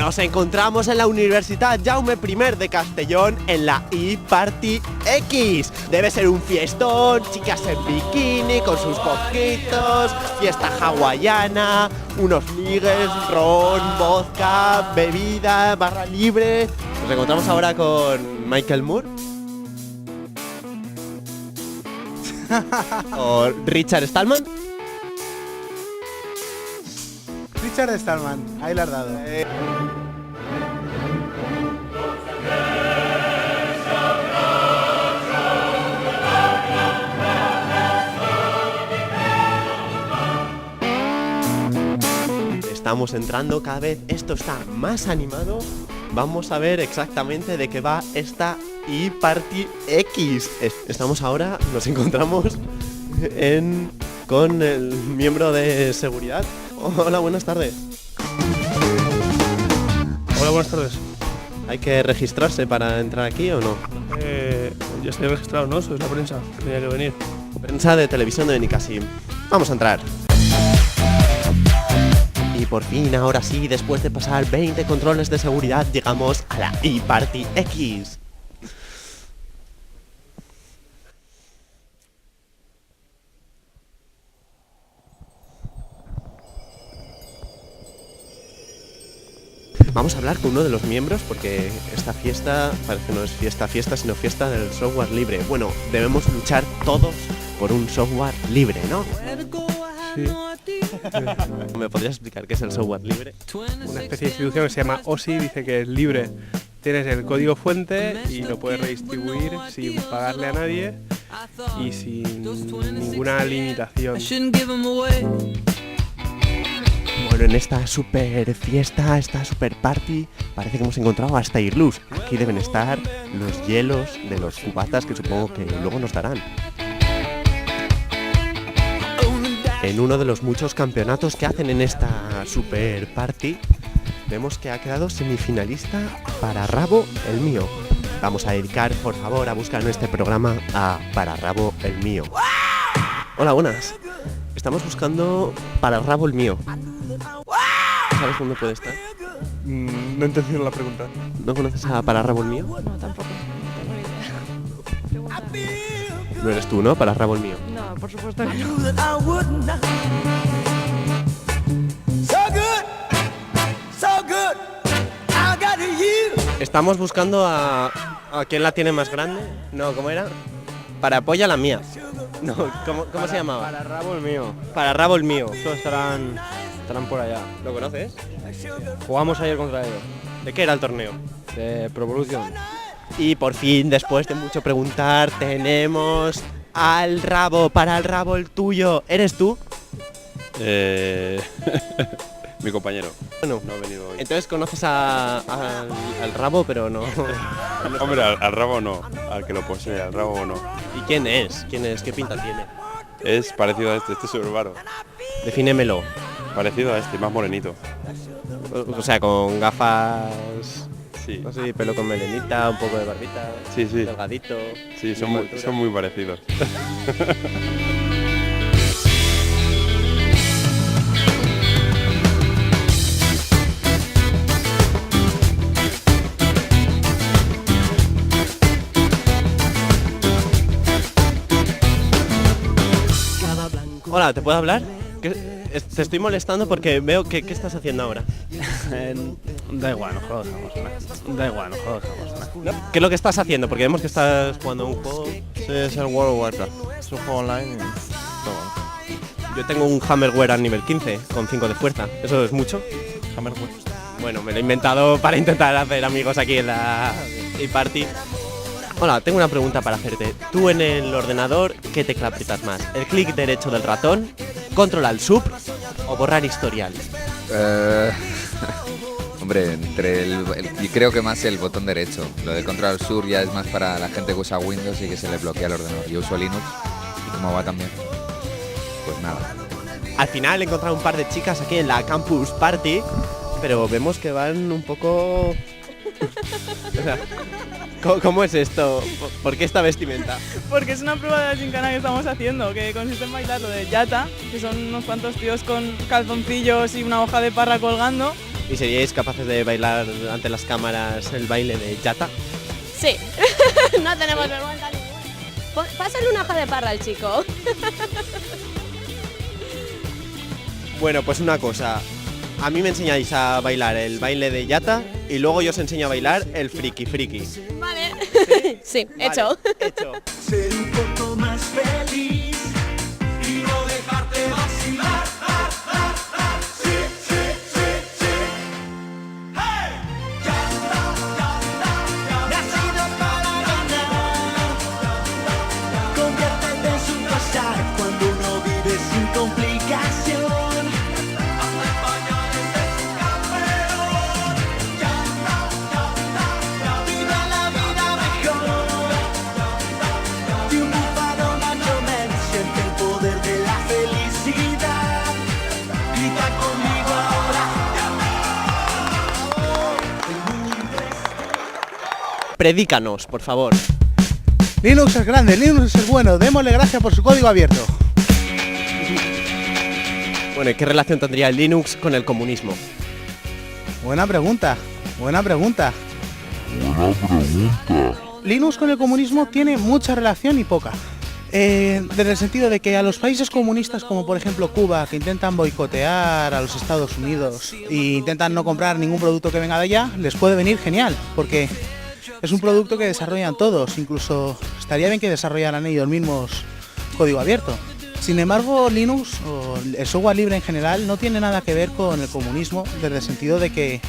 Nos encontramos en la Universitat Jaume I de Castellón en la E-Party X. Debe ser un fiestón, chicas en bikini con sus coquitos, fiesta hawaiana, unos ligues, ron, vodka, bebida, barra libre. Nos encontramos ahora con Michael Moore o Richard Stallman. Richard Stallman, ahí la has dado. Estamos entrando cada vez, esto está más animado. Vamos a ver exactamente de qué va esta E-Party X. Estamos ahora, nos encontramos con el miembro de seguridad. Hola, buenas tardes. Hola, buenas tardes. ¿Hay que registrarse para entrar aquí o no? Ya estoy registrado, ¿no? Sois la prensa, tenía que venir. Prensa de televisión de Benicassim. Vamos a entrar. Y por fin, ahora sí, después de pasar 20 controles de seguridad, llegamos a la E-Party X. Vamos a hablar con uno de los miembros porque esta fiesta parece que no es fiesta, sino fiesta del software libre. Bueno, debemos luchar todos por un software libre, ¿no? Sí. ¿Me podrías explicar qué es el software libre? Una especie de institución que se llama OSI dice que es libre. Tienes el código fuente y lo puedes redistribuir sin pagarle a nadie y sin ninguna limitación. Bueno, en esta super fiesta, esta super party, parece que hemos encontrado hasta iglús. Aquí deben estar los hielos de los cubatas que supongo que luego nos darán. En uno de los muchos campeonatos que hacen en esta super party, vemos que ha quedado semifinalista Para Rabo el Mío. Vamos a dedicar, por favor, a buscar en este programa a Para Rabo el Mío. Hola, buenas. Estamos buscando Para Rabo el Mío. ¿Sabes dónde puede estar? No he entendido la pregunta. ¿No conoces a Para Rabo el Mío? No, tampoco. No tengo ni idea. No eres tú, ¿no? Para Rabo el Mío. No, por supuesto que no. Estamos buscando a quién la tiene más grande. No, ¿cómo era? Para Polla la mía. No, ¿cómo se llamaba? Para Rabo el Mío. Para Rabo el Mío. Estos estarán por allá. ¿Lo conoces? Jugamos ayer contra ellos. ¿De qué era el torneo? De Pro Evolution. Y por fin, después de mucho preguntar, tenemos al rabo. Para el rabo el tuyo. ¿Eres tú? Mi compañero. Bueno, No ha venido hoy. entonces conoces al rabo, pero no. Hombre, al rabo no. Al que lo posee, al rabo no. ¿Y quién es? ¿Qué pinta tiene? Es parecido a este es Subaru. Defínemelo. Parecido a este, más morenito. O sea, con gafas, Sí, no sé, pelo con melenita, un poco de barbita, sí, sí. delgadito. Sí, son misma altura. son muy parecidos. Hola, ¿te puedo hablar? Te estoy molestando porque veo que... ¿Qué estás haciendo ahora? Da igual, no jodamos. ¿Qué es lo que estás haciendo? Porque vemos que estás jugando un juego. Sí, es el World of Warcraft. Es un juego online y... Yo tengo un Hammerware a nivel 15 con 5 de fuerza. ¿Eso es mucho? Hammerware. Bueno, me lo he inventado para intentar hacer amigos aquí en la E-Party. Hola, tengo una pregunta para hacerte. Tú en el ordenador, ¿qué tecla aprietas más? ¿El clic derecho del ratón, control al sub o borrar historial? Hombre, y creo que más el botón derecho. Lo de control sur ya es más para la gente que usa Windows y que se le bloquea el ordenador. Yo uso Linux y como va también, pues nada. Al final he encontrado un par de chicas aquí en la Campus Party, pero vemos que van un poco... O sea, ¿cómo es esto? ¿Por qué esta vestimenta? Porque es una prueba de la gincana que estamos haciendo, que consiste en bailar lo de yata, que son unos cuantos tíos con calzoncillos y una hoja de parra colgando, ¿Y seríais capaces de bailar ante las cámaras el baile de Yata? Sí, no tenemos vergüenza ninguna. Pásale una hoja de parra al chico. Bueno, pues una cosa. A mí me enseñáis a bailar el baile de Yata y luego yo os enseño a bailar el friki friki. Vale. Sí, hecho. Hecho. Ser un poco más feliz y no dejarte vacilar. Sí, sí, sí, sí. Hey, nacido para ganar. Conviértete en su pasar cuando uno vive sin complicación. Hasta España desde su campeón. Viva la vida mejor. Triunfado Nacho Men, siente el poder de la felicidad. Grita conmigo ahora. Predícanos, por favor. Linux es grande, Linux es bueno, démosle gracias por su código abierto. Bueno, ¿y qué relación tendría el Linux con el comunismo? Buena pregunta, buena pregunta. Linux con el comunismo tiene mucha relación y poca. Desde el sentido de que a los países comunistas, como por ejemplo Cuba, que intentan boicotear a los Estados Unidos e intentan no comprar ningún producto que venga de allá, les puede venir genial, porque es un producto que desarrollan todos, incluso estaría bien que desarrollaran ellos mismos código abierto. Sin embargo, Linux o el software libre en general no tiene nada que ver con el comunismo, desde el sentido de que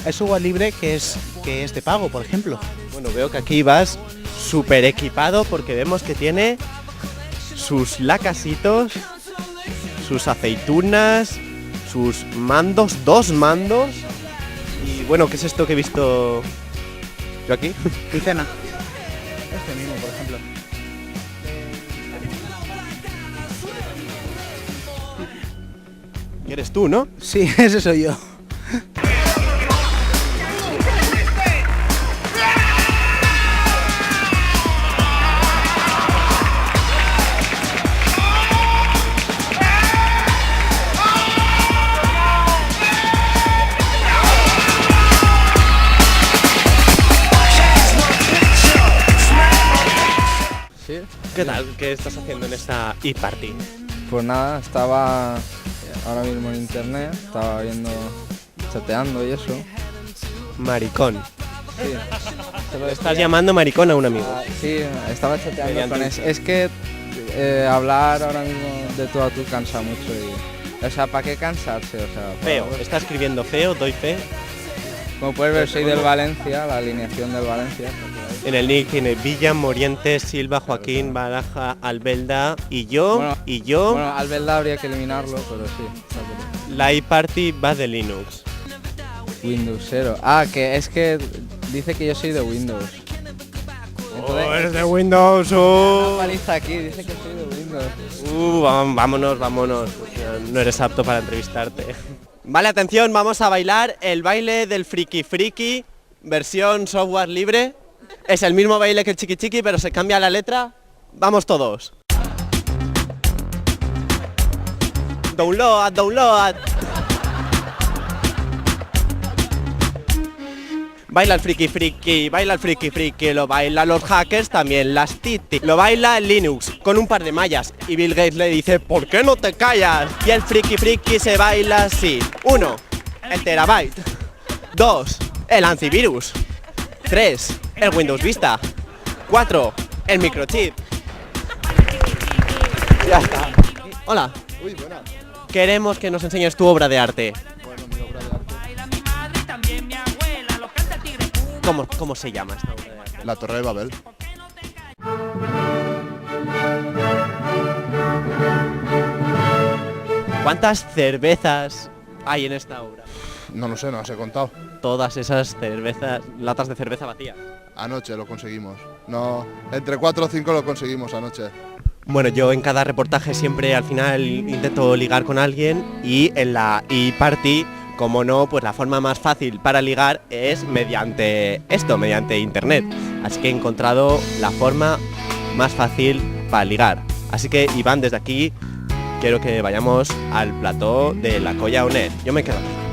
hay software libre que es de pago, por ejemplo. Bueno, veo que aquí vas súper equipado porque vemos que tiene sus lacasitos, sus aceitunas, sus mandos, 2 mandos. Y bueno, ¿qué es esto que he visto yo aquí? Ticena. Este mismo, por ejemplo. Y eres tú, ¿no? Sí, ese soy yo. Sí. ¿Qué tal? ¿Qué estás haciendo en esta e-party? Pues nada, estaba ahora mismo en internet, estaba viendo, chateando y eso. Maricón. Sí. Se lo Estás decía. llamando maricón a un amigo. Sí, estaba chateando Mediante con un- es que hablar ahora mismo de tú a tú cansa mucho y, o sea, ¿para qué cansarse? O sea, Feo. Está escribiendo feo, doy fe. como puedes ver, soy del Valencia, la alineación del Valencia. En el nick tiene Villa, Morientes, Silva, Joaquín, Baraja, Albelda y yo. Bueno, y yo. Bueno, Albelda habría que eliminarlo, pero sí. está bien. La e-party va de Linux. Windowsero. Ah, que es que dice que yo soy de Windows. Entonces, de Windows. una paliza aquí, dice que soy de Windows. Vámonos. No eres apto para entrevistarte. Vale, atención, vamos a bailar el baile del friki friki, versión software libre. Es el mismo baile que el chiqui chiqui, pero se cambia la letra. Vamos todos. Download. Baila el friki friki, lo baila los hackers, también las titi. Lo baila Linux, con un par de mallas. Y Bill Gates le dice, ¿por qué no te callas? Y el friki friki se baila así. 1, el terabyte. 2, el antivirus. 3, el Windows Vista. 4, el microchip. Ya está. Hola. Uy, buena. Queremos que nos enseñes tu obra de arte. Bueno, mi obra de arte. ¿Cómo se llama esta obra de arte? La Torre de Babel. ¿Cuántas cervezas hay en esta obra? No lo sé, no las he contado. Todas esas cervezas, latas de cerveza vacías. Anoche lo conseguimos. No, entre 4 o 5 lo conseguimos anoche. Bueno, yo en cada reportaje siempre al final intento ligar con alguien y en la e-party, como no, pues la forma más fácil para ligar es mediante esto, mediante internet. Así que he encontrado la forma más fácil para ligar. Así que Iván, desde aquí quiero que vayamos al plató de la Colla Onet. Yo me quedo aquí.